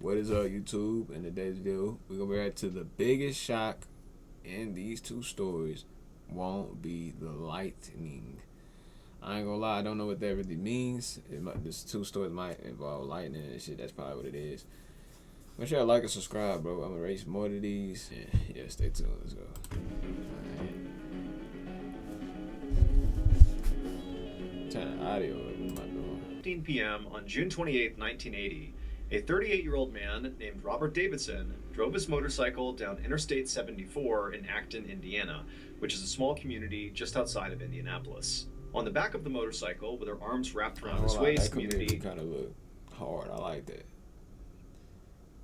What is up, YouTube? In today's video, we're gonna react to the biggest shock in these two stories. Won't be the lightning. I ain't gonna lie, I don't know what that really means. This two stories might involve lightning and shit. That's probably what it is. Make sure you like and subscribe, bro. I'm gonna race more of these. Yeah, stay tuned. Let's go. Turn the audio up. What am I doing? 15 p.m. on June 28, 1980, a 38-year-old man named Robert Davidson drove his motorcycle down Interstate 74 in Acton, Indiana, which is a small community just outside of Indianapolis. On the back of the motorcycle, with her arms wrapped around his waist, that community kind of look hard. I like that.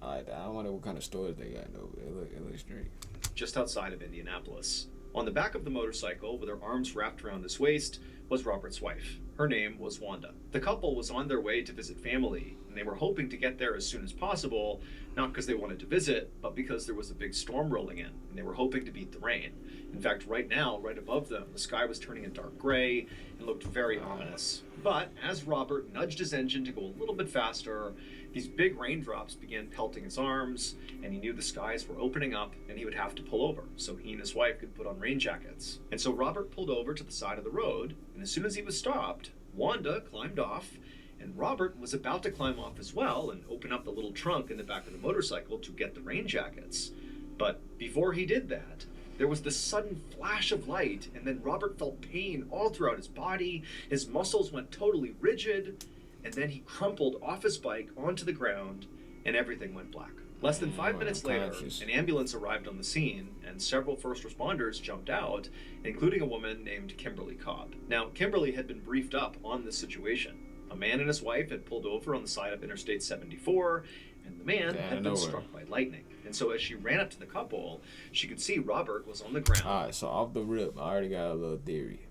I wonder what kind of stores they got though. It looks straight. Just outside of Indianapolis. On the back of the motorcycle, with her arms wrapped around his waist, was Robert's wife. Her name was Wanda. The couple was on their way to visit family, and they were hoping to get there as soon as possible, not because they wanted to visit, but because there was a big storm rolling in, and they were hoping to beat the rain. In fact, right now, right above them, the sky was turning a dark gray and looked very ominous. But as Robert nudged his engine to go a little bit faster, these big raindrops began pelting his arms, and he knew the skies were opening up and he would have to pull over so he and his wife could put on rain jackets. And so Robert pulled over to the side of the road, and as soon as he was stopped, Wanda climbed off, and Robert was about to climb off as well and open up the little trunk in the back of the motorcycle to get the rain jackets. But before he did that, there was this sudden flash of light, and then Robert felt pain all throughout his body. His muscles went totally rigid, and then he crumpled off his bike onto the ground, and everything went black. Less than 5 minutes later, an ambulance arrived on the scene, and several first responders jumped out, including a woman named Kimberly Cobb. Now, Kimberly had been briefed up on this situation. A man and his wife had pulled over on the side of Interstate 74, and the man had been struck by lightning. And so as she ran up to the couple, she could see Robert was on the ground. Alright, so off the rip, I already got a little theory.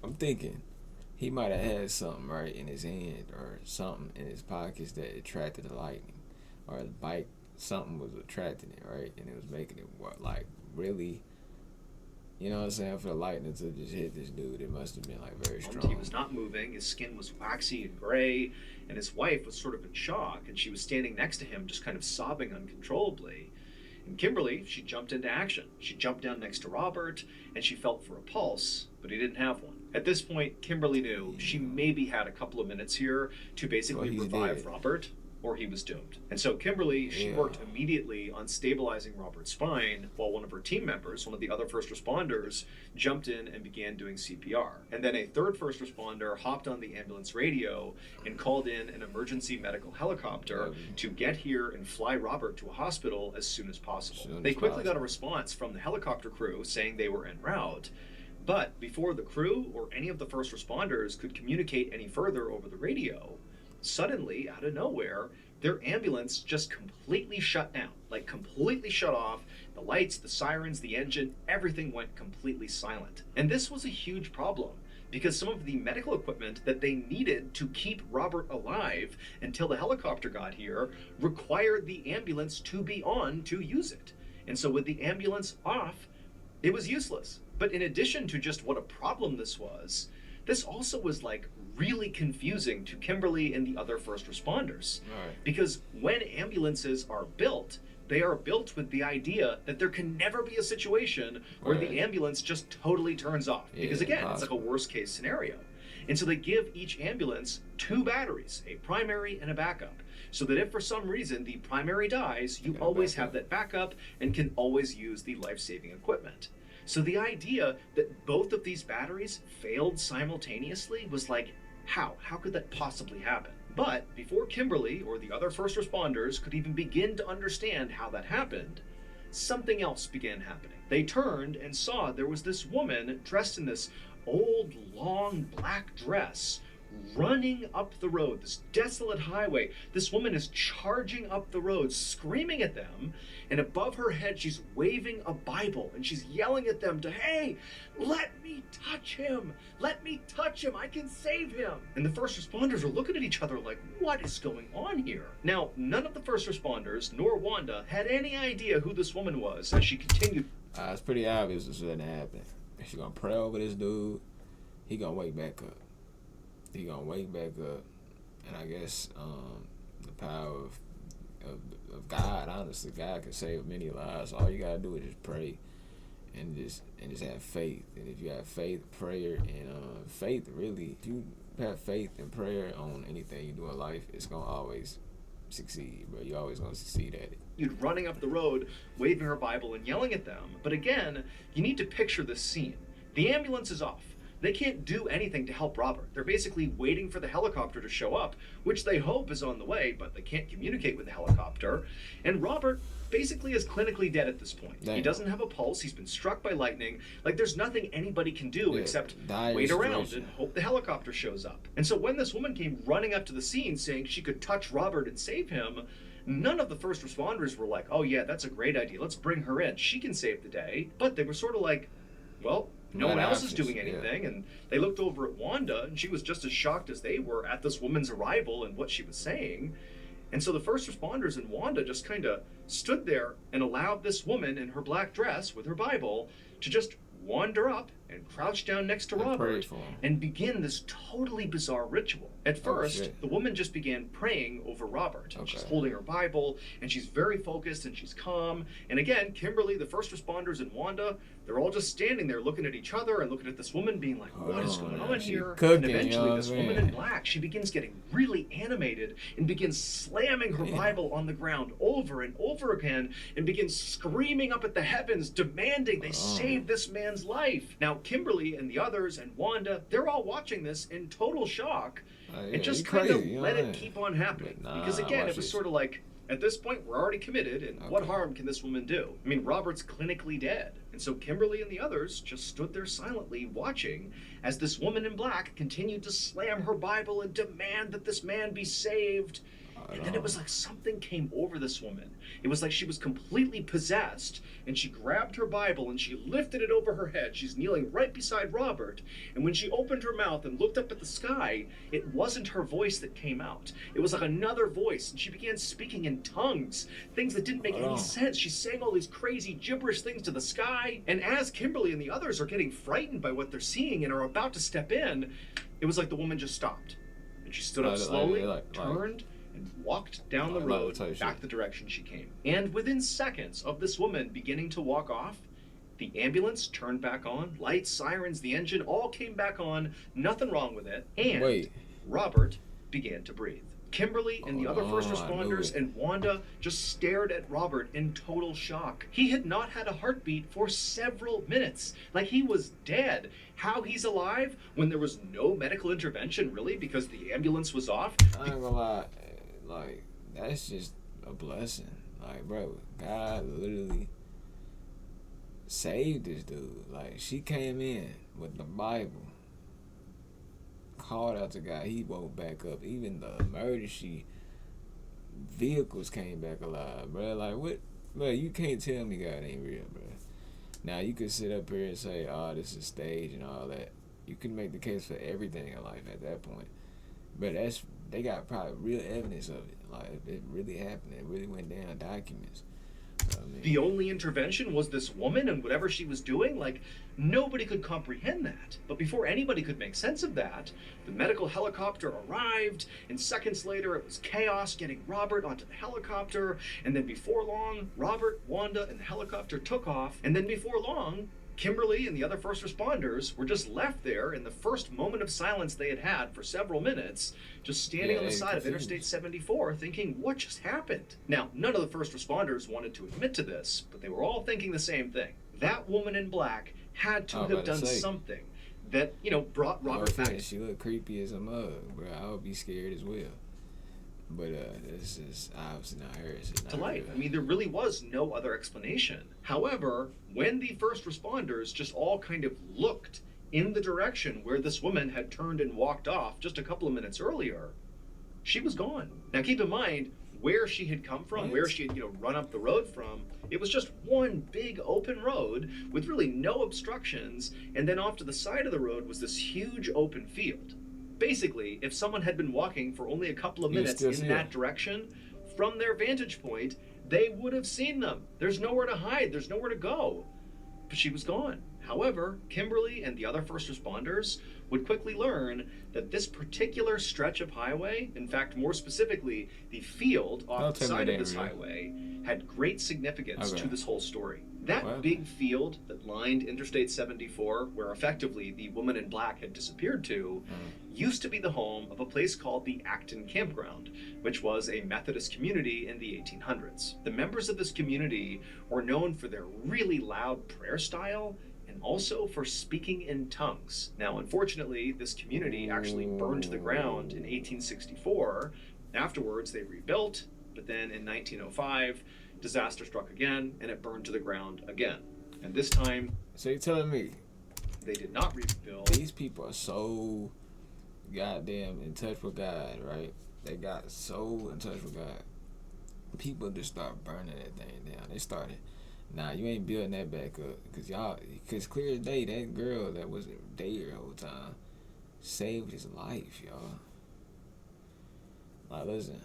I'm thinking he might have had something right in his hand or something in his pockets that attracted the lightning. Or his bike, something was attracting it, right? And it was making it like really, you know what I'm saying, for the lightning to just hit this dude, it must have been like very strong. He was not moving, his skin was waxy and gray, and his wife was sort of in shock, and she was standing next to him just kind of sobbing uncontrollably. And Kimberly, she jumped into action. She jumped down next to Robert, and she felt for a pulse, but he didn't have one. At this point, Kimberly knew she maybe had a couple of minutes here to basically revive Robert, or he was doomed. And so Kimberly, she worked immediately on stabilizing Robert's spine, while one of her team members, one of the other first responders, jumped in and began doing CPR. And then a third first responder hopped on the ambulance radio and called in an emergency medical helicopter to get here and fly Robert to a hospital as soon as possible. They quickly got a response from the helicopter crew saying they were en route. But before the crew or any of the first responders could communicate any further over the radio, suddenly, out of nowhere, their ambulance just completely shut down, like completely shut off. The lights, the sirens, the engine, everything went completely silent. And this was a huge problem because some of the medical equipment that they needed to keep Robert alive until the helicopter got here required the ambulance to be on to use it. And so with the ambulance off, it was useless. But in addition to just what a problem this was, this also was like really confusing to Kimberly and the other first responders. Because when ambulances are built, they are built with the idea that there can never be a situation where the ambulance just totally turns off. Because again, it's like a worst case scenario. And so they give each ambulance 2 batteries, a primary and a backup, so that if for some reason the primary dies, you always have that backup and can always use the life-saving equipment. So the idea that both of these batteries failed simultaneously was like, how? How could that possibly happen? But before Kimberly or the other first responders could even begin to understand how that happened, something else began happening. They turned and saw there was this woman dressed in this old, long black dress running up the road, this desolate highway. This woman is charging up the road, screaming at them, and above her head she's waving a Bible, and she's yelling at them to, hey, let me touch him! Let me touch him! I can save him! And the first responders are looking at each other like, what is going on here? Now, none of the first responders, nor Wanda, had any idea who this woman was as she continued. It's pretty obvious this wouldn't happen. She's gonna pray over this dude, he gonna wake back up. He gonna wake back up, and I guess the power of, of God. Honestly, God can save many lives. All you gotta do is just pray and just have faith. And if you have faith, prayer, and faith, really, if you have faith and prayer on anything you do in life, it's gonna always succeed, bro. You're always gonna succeed at it. You'd running up the road, waving her Bible and yelling at them. But again, you need to picture this scene. The ambulance is off. They can't do anything to help Robert. They're basically waiting for the helicopter to show up, which they hope is on the way, but they can't communicate with the helicopter. And Robert basically is clinically dead at this point. Damn. He doesn't have a pulse. He's been struck by lightning. Like, there's nothing anybody can do except wait around and hope the helicopter shows up. And so when this woman came running up to the scene saying she could touch Robert and save him, none of the first responders were like, oh yeah, that's a great idea. Let's bring her in. She can save the day. But they were sort of like, well, no one else is doing anything. Yeah. And they looked over at Wanda, and she was just as shocked as they were at this woman's arrival and what she was saying. And so the first responders and Wanda just kind of stood there and allowed this woman in her black dress with her Bible to just wander up and crouch down next to Robert and begin this totally bizarre ritual. At first, the woman just began praying over Robert. She's holding her Bible, and she's very focused, and she's calm. And again, Kimberly, the first responders, and Wanda, they're all just standing there looking at each other and looking at this woman being like, what is going on here? And eventually, this woman in black, she begins getting really animated and begins slamming her Bible on the ground over and over again and begins screaming up at the heavens, demanding they save this man's life. Now, Kimberly and the others and Wanda, they're all watching this in total shock. And just kind of let it keep on happening. Because again, it was sort of like, at this point, we're already committed, and what harm can this woman do? I mean, Robert's clinically dead. And so Kimberly and the others just stood there silently watching as this woman in black continued to slam her Bible and demand that this man be saved. And then it was like something came over this woman. It was like she was completely possessed, and she grabbed her Bible and she lifted it over her head. She's kneeling right beside Robert, and when she opened her mouth and looked up at the sky, it wasn't her voice that came out. It was like another voice, and she began speaking in tongues, things that didn't make any sense. She's saying all these crazy gibberish things to the sky, and as Kimberly and the others are getting frightened by what they're seeing and are about to step in, it was like the woman just stopped. And she stood up slowly, turned, and walked down the road back the direction she came. And within seconds of this woman beginning to walk off, the ambulance turned back on, lights, sirens, the engine all came back on, nothing wrong with it, and Robert began to breathe. Kimberly and the other first responders and Wanda just stared at Robert in total shock. He had not had a heartbeat for several minutes, like he was dead. How he's alive when there was no medical intervention, really, because the ambulance was off? I ain't gonna lie. Like, that's just a blessing. Like, bro, God literally saved this dude. Like, she came in with the Bible, called out to God. He woke back up. Even the emergency vehicles came back alive, bro. Like, what? Bro, you can't tell me God ain't real, bro. Now, you could sit up here and say, oh, this is stage and all that. You can make the case for everything in life at that point. But they got probably real evidence of it. Like, it really happened. It really went down, documents. The only intervention was this woman and whatever she was doing. Like, nobody could comprehend that. But before anybody could make sense of that, the medical helicopter arrived, and seconds later it was chaos getting Robert onto the helicopter. And then before long, Robert, Wanda, and the helicopter took off. And then before long, Kimberly and the other first responders were just left there in the first moment of silence they had had for several minutes, just standing on the side of Interstate 74 thinking, what just happened? Now, none of the first responders wanted to admit to this, but they were all thinking the same thing. That woman in black had to have done something that, brought Robert back. She looked creepy as a mug, bro. I would be scared as well. But this is obviously not her. It's not to life. I mean, there really was no other explanation. However, when the first responders just all kind of looked in the direction where this woman had turned and walked off just a couple of minutes earlier, she was gone. Now, keep in mind where she had come from, where she had, run up the road from. It was just one big open road with really no obstructions, and then off to the side of the road was this huge open field. Basically, if someone had been walking for only a couple of minutes in that direction, from their vantage point, they would have seen them. There's nowhere to hide. There's nowhere to go. But she was gone. However, Kimberly and the other first responders would quickly learn that this particular stretch of highway, in fact, more specifically, the field Don't off the tell me side of that this real. highway, had great significance Okay. to this whole story. That What? big field that lined Interstate 74, where effectively the woman in black had disappeared to, used to be the home of a place called the Acton Campground, which was a Methodist community in the 1800s. The members of this community were known for their really loud prayer style and also for speaking in tongues. Now, unfortunately, this community actually burned to the ground in 1864. Afterwards, they rebuilt, but then in 1905, disaster struck again and it burned to the ground again. And this time, So you're telling me they did not rebuild. these people are so goddamn in touch with God, right? They got so in touch with God. People just start burning that thing down. They started, nah, you ain't building that back up. Because clear as day, that girl that was there the whole time saved his life, y'all. Like, listen,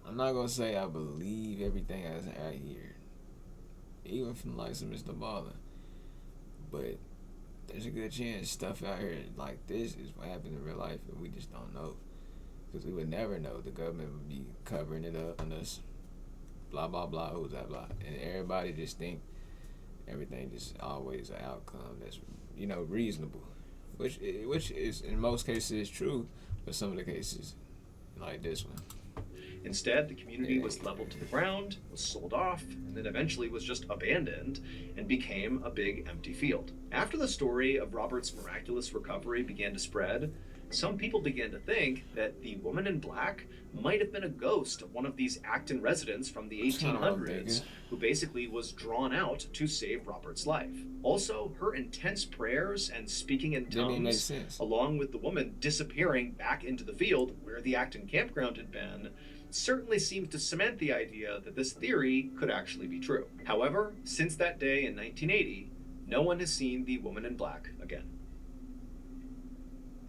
I'm not going to say I believe everything that's out here, even from like some Mr. Baller, but there's a good chance stuff out here like this is what happened in real life and we just don't know. Because we would never know. The government would be covering it up on us. Blah, blah, blah, who's that, blah. And everybody just think everything just always an outcome that's, reasonable. Which is, in most cases, true. But some of the cases, like this one. Instead, the community was leveled to the ground, was sold off, and then eventually was just abandoned and became a big empty field. After the story of Robert's miraculous recovery began to spread, some people began to think that the woman in black might have been a ghost of one of these Acton residents from the 1800s who basically was drawn out to save Robert's life. Also, her intense prayers and speaking in Didn't even make tongues, sense. along with the woman disappearing back into the field where the Acton campground had been, certainly seems to cement the idea that this theory could actually be true. However, since that day in 1980, no one has seen the woman in black again.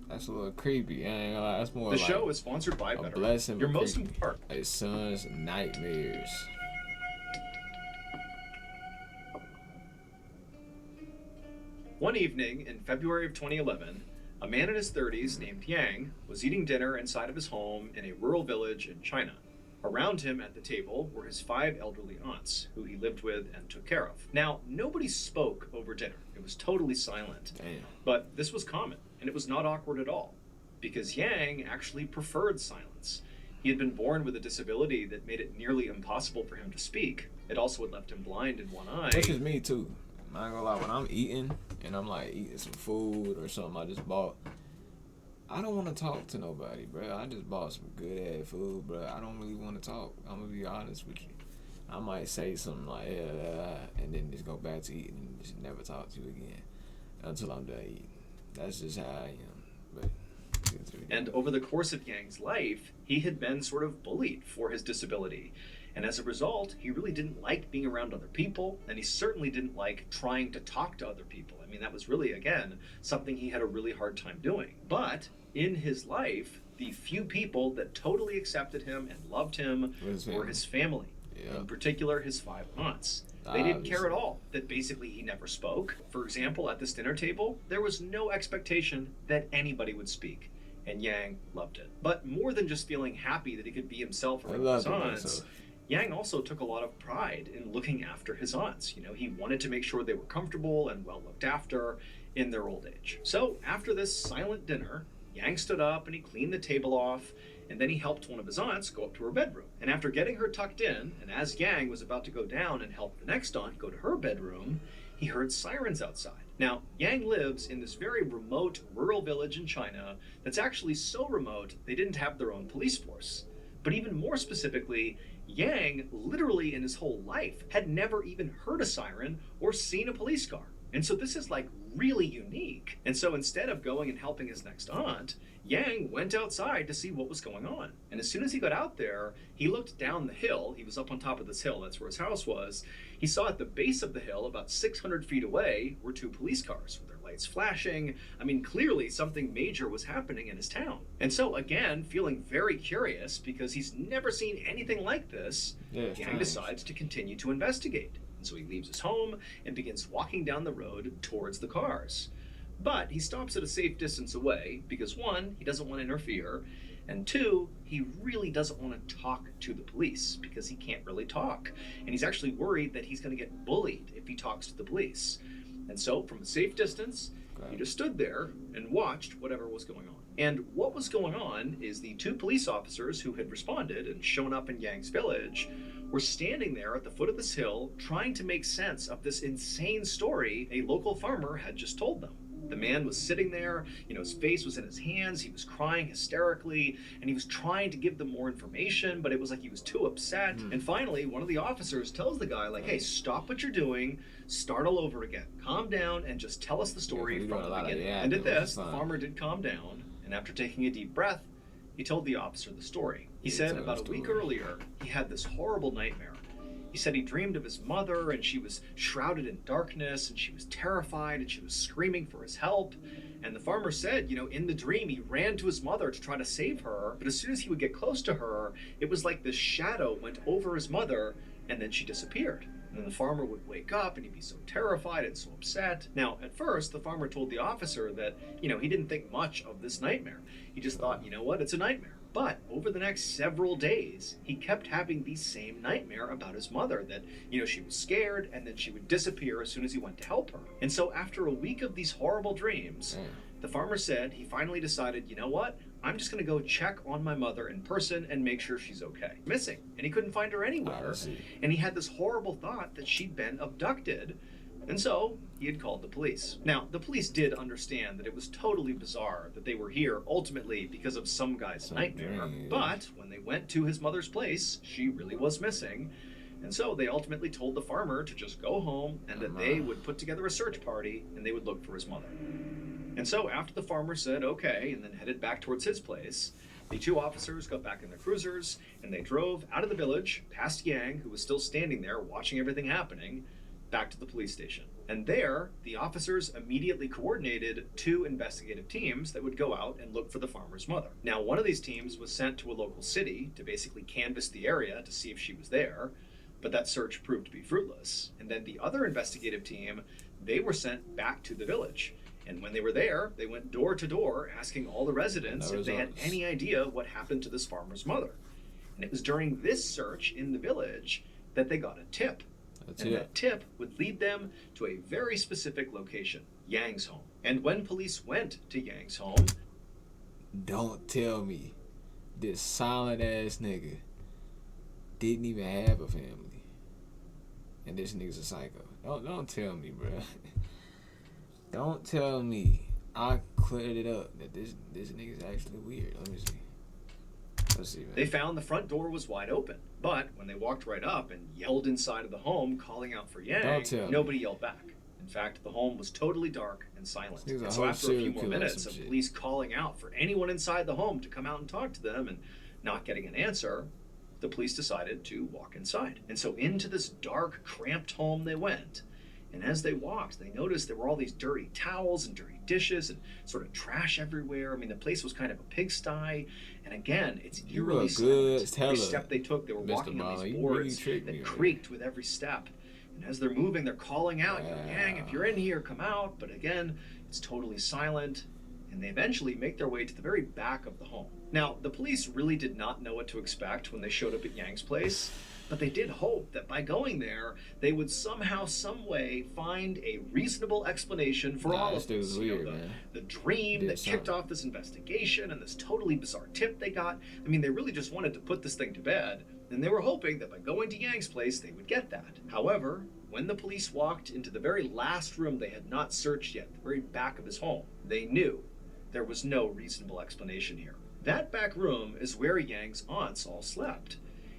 That's a little creepy. I ain't gonna lie. That's more The like show is sponsored by a BetterHelp, blessing, your but most creepy. important. A son's nightmares. One evening in February of 2011, a man in his 30s named Yang was eating dinner inside of his home in a rural village in China. Around him at the table were his 5 elderly aunts, who he lived with and took care of. Now, nobody spoke over dinner. It was totally silent. Damn. But this was common, and it was not awkward at all, because Yang actually preferred silence. He had been born with a disability that made it nearly impossible for him to speak. It also had left him blind in one eye. Which is me too. I'm not gonna lie, when I'm eating and I'm like eating some food or something I just bought, I don't want to talk to nobody, bro. I just bought some good ass food, bro. I don't really want to talk. I'm gonna be honest with you. I might say something like, and then just go back to eating and just never talk to you again until I'm done eating. That's just how I am. But And over the course of Yang's life, he had been sort of bullied for his disability. And as a result, he really didn't like being around other people, and he certainly didn't like trying to talk to other people. I mean, that was really, again, something he had a really hard time doing. But in his life, the few people that totally accepted him and loved him were his family. Yeah. In particular, his 5 aunts. They didn't care at all that basically he never spoke. For example, at this dinner table, there was no expectation that anybody would speak, and Yang loved it. But more than just feeling happy that he could be himself around his aunts, Yang also took a lot of pride in looking after his aunts. You know, he wanted to make sure they were comfortable and well looked after in their old age. So after this silent dinner, Yang stood up and he cleaned the table off, and then he helped one of his aunts go up to her bedroom. And after getting her tucked in, and as Yang was about to go down and help the next aunt go to her bedroom, he heard sirens outside. Now, Yang lives in this very remote rural village in China that's actually so remote they didn't have their own police force. But even more specifically, Yang, literally in his whole life, had never even heard a siren or seen a police car. And so this is like really unique. And so instead of going and helping his next aunt, Yang went outside to see what was going on. And as soon as he got out there, he looked down the hill. He was up on top of this hill. That's where his house was. He saw at the base of the hill, about 600 feet away, were 2 police cars with their lights flashing. I mean, clearly something major was happening in his town. And so again, feeling very curious because he's never seen anything like this, Yang decides to continue to investigate. And so he leaves his home and begins walking down the road towards the cars. But he stops at a safe distance away because, one, he doesn't want to interfere, and two, he really doesn't want to talk to the police because he can't really talk. And he's actually worried that he's going to get bullied if he talks to the police. And so, from a safe distance, he just stood there and watched whatever was going on. And what was going on is the two police officers who had responded and shown up in Yang's village were standing there at the foot of this hill trying to make sense of this insane story a local farmer had just told them. The man was sitting there, his face was in his hands, he was crying hysterically, and he was trying to give them more information, but it was like he was too upset. And finally, one of the officers tells the guy, hey, stop what you're doing, start all over again. Calm down and just tell us the story from the beginning. And at this, the farmer did calm down, and after taking a deep breath, he told the officer the story. He said about a week earlier, he had this horrible nightmare. He said he dreamed of his mother, and she was shrouded in darkness, and she was terrified, and she was screaming for his help. And the farmer said, in the dream, he ran to his mother to try to save her, but as soon as he would get close to her, it was like this shadow went over his mother, and then she disappeared. And then the farmer would wake up, and he'd be so terrified and so upset. Now, at first, the farmer told the officer that, he didn't think much of this nightmare. He just thought, it's a nightmare. But over the next several days, he kept having the same nightmare about his mother, that, she was scared and then she would disappear as soon as he went to help her. And so after a week of these horrible dreams, the farmer said he finally decided, I'm just going to go check on my mother in person and make sure she's okay. Missing. And he couldn't find her anywhere. And he had this horrible thought that she'd been abducted. And so he had called the police. Now, the police did understand that it was totally bizarre that they were here ultimately because of some guy's nightmare. But when they went to his mother's place, she really was missing. And so they ultimately told the farmer to just go home and that they would put together a search party and they would look for his mother. And so after the farmer said okay and then headed back towards his place, the two officers got back in their cruisers and they drove out of the village past Yang, who was still standing there watching everything happening, back to the police station. And there, the officers immediately coordinated two investigative teams that would go out and look for the farmer's mother. Now, one of these teams was sent to a local city to basically canvass the area to see if she was there, but that search proved to be fruitless. And then the other investigative team, they were sent back to the village. And when they were there, they went door to door asking all the residents if they had any idea what happened to this farmer's mother. And it was during this search in the village that they got a tip. That tip would lead them to a very specific location, Yang's home. And when police went to Yang's home... Don't tell me this silent ass nigga didn't even have a family. And this nigga's a psycho. Don't tell me, bro. Don't tell me I cleared it up that this nigga's actually weird. Let me see. Let's see, man. They found the front door was wide open, but when they walked right up and yelled inside of the home, calling out for Yang, nobody yelled back. In fact, the home was totally dark and silent. And so after a few more minutes of police calling out for anyone inside the home to come out and talk to them and not getting an answer, the police decided to walk inside. And so into this dark, cramped home they went. And as they walked, they noticed there were all these dirty towels and dirty dishes and sort of trash everywhere. I mean, the place was kind of a pigsty. And again, it's eerily silent. Every step they took, they were walking on these boards that creaked with every step. And as they're moving, they're calling out, Yang, if you're in here, come out. But again, it's totally silent. And they eventually make their way to the very back of the home. Now, the police really did not know what to expect when they showed up at Yang's place. But they did hope that by going there, they would somehow, some way, find a reasonable explanation for all of this. The dream that kicked off this investigation and this totally bizarre tip they got. I mean, they really just wanted to put this thing to bed, and they were hoping that by going to Yang's place, they would get that. However, when the police walked into the very last room they had not searched yet, the very back of his home, they knew there was no reasonable explanation here. That back room is where Yang's aunts all slept.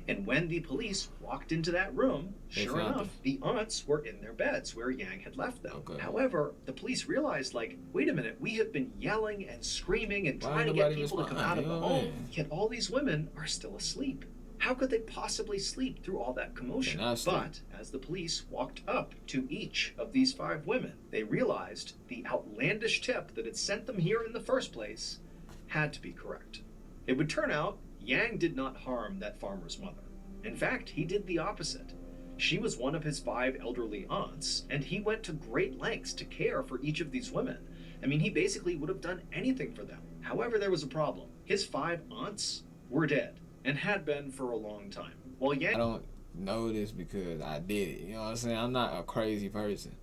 And when the police walked into that room, sure enough, the aunts were in their beds where Yang had left them. However, the police realized, wait a minute, we have been yelling and screaming and trying to get people to come out of the home, yet all these women are still asleep. How could they possibly sleep through all that commotion? But as the police walked up to each of these 5 women, they realized the outlandish tip that had sent them here in the first place had to be correct. It would turn out Yang did not harm that farmer's mother. In fact, he did the opposite. She was one of his 5 elderly aunts, and he went to great lengths to care for each of these women. I mean, he basically would have done anything for them. However, there was a problem. His 5 aunts were dead, and had been for a long time. While Yang I don't know this because I did it. You know what I'm saying? I'm not a crazy person.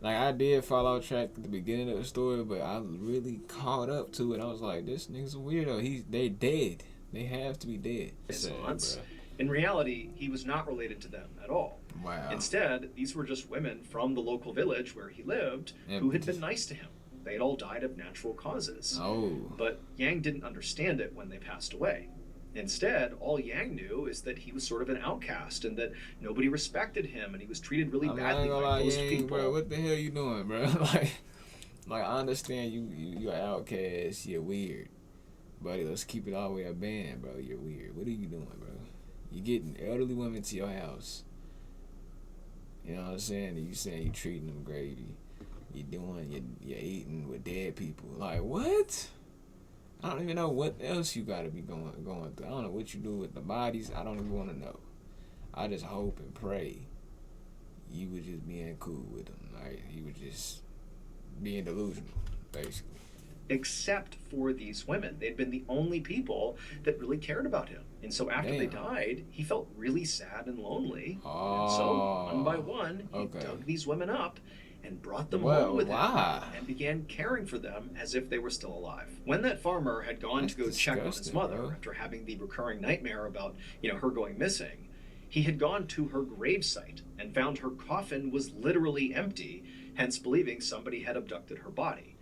Like, I did follow track at the beginning of the story, but I really caught up to it. I was like, this nigga's a weirdo. They dead. They have to be dead. his aunts, in reality, he was not related to them at all. Wow. Instead, these were just women from the local village where he lived who had been nice to him. They had all died of natural causes. Oh. But Yang didn't understand it when they passed away. Instead, all Yang knew is that he was sort of an outcast and that nobody respected him and he was treated really badly by most people. Bro, what the hell you doing, bro? like I understand you're an outcast, you're weird. Buddy, let's keep it all the way a band, bro. You're weird. What are you doing, bro? You getting elderly women to your house. You know what I'm saying? And you saying you treating them gravy. You're eating with dead people. Like, what? I don't even know what else you gotta be going through. I don't know what you do with the bodies. I don't even want to know. I just hope and pray you were just being cool with them. Like, you were just being delusional, basically. Except for these women. They'd been the only people that really cared about him. And so after they died, he felt really sad and lonely. And so, one by one, he dug these women up and brought them home with him and began caring for them as if they were still alive. When that farmer had gone to go check on his mother after having the recurring nightmare about, her going missing, he had gone to her gravesite and found her coffin was literally empty, hence believing somebody had abducted her body.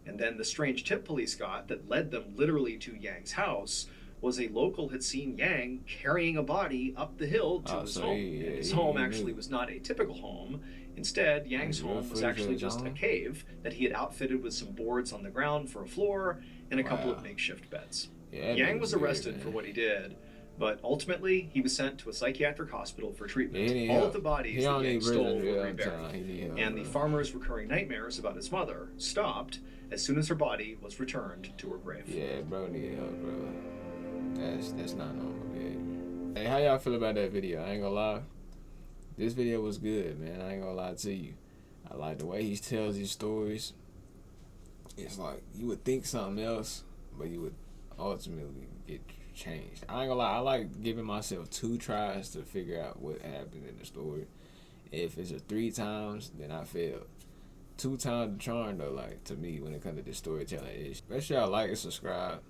And then the strange tip police got that led them literally to Yang's house was a local had seen Yang carrying a body up the hill to his home. And his home actually was not a typical home. Instead, Yang's home was actually just a cave that he had outfitted with some boards on the ground for a floor and a couple of makeshift beds. Yang was arrested for what he did, but ultimately he was sent to a psychiatric hospital for treatment. All of the bodies that Yang stole were reburied, and the farmer's recurring nightmares about his mother stopped as soon as her body was returned to her grave. Yeah, bro, need help, bro. That's not normal behavior. Hey, how y'all feel about that video? I ain't gonna lie. This video was good, man. I ain't gonna lie to you. I like the way he tells his stories. It's like you would think something else, but you would ultimately get changed. I ain't gonna lie. I like giving myself 2 tries to figure out what happened in the story. If it's a 3 times, then I failed. 2 times the charm, though, like, to me, when it comes to this storytelling. Make sure y'all like and subscribe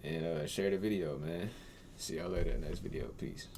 and share the video, man. See y'all later in the next video. Peace.